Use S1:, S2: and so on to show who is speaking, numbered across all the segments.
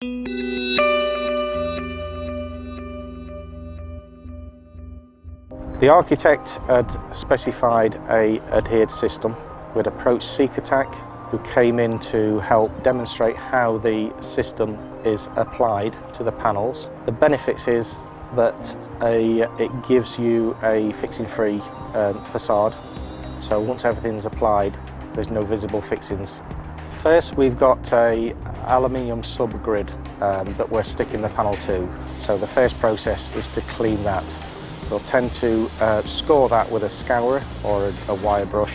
S1: The architect had specified a adhered system. We'd approached Sika-Tack, who came in to help demonstrate how the system is applied to the panels. The benefits is that it gives you a fixing-free facade. So once everything's applied, there's no visible fixings. First, we've got a aluminium subgrid that we're sticking the panel to. So the first process is to clean that. We'll tend to score that with a scourer or a wire brush.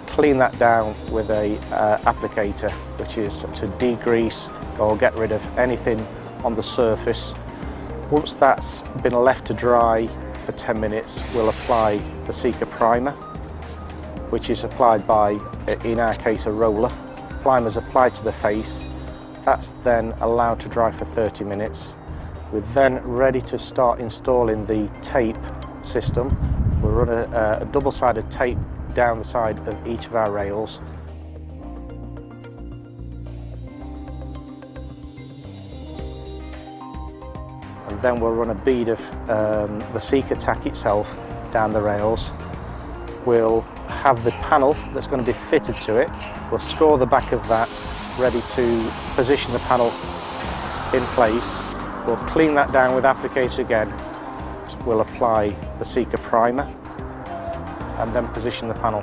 S1: Clean that down with a applicator, which is to degrease or get rid of anything on the surface. Once that's been left to dry for 10 minutes, we'll apply the Sika primer, which is applied by, in our case, a roller. Primer is applied to the face. That's then allowed to dry for 30 minutes. We're then ready to start installing the tape system. We'll run a double-sided tape down the side of each of our rails. And then we'll run a bead of the Sika-Tack itself down the rails. We'll have the panel that's going to be fitted to it. We'll score the back of that, ready to position the panel in place. We'll clean that down with applicator again. We'll apply the Sika primer and then position the panel.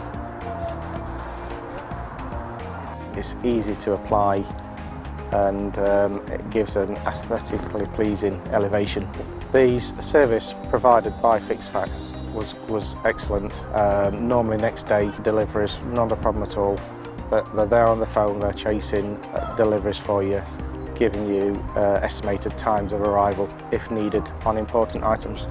S1: It's easy to apply and it gives an aesthetically pleasing elevation. The service provided by Fix-Fax was excellent. Normally next day deliveries, not a problem at all, but they're there on the phone, they're chasing deliveries for you, giving you estimated times of arrival if needed on important items.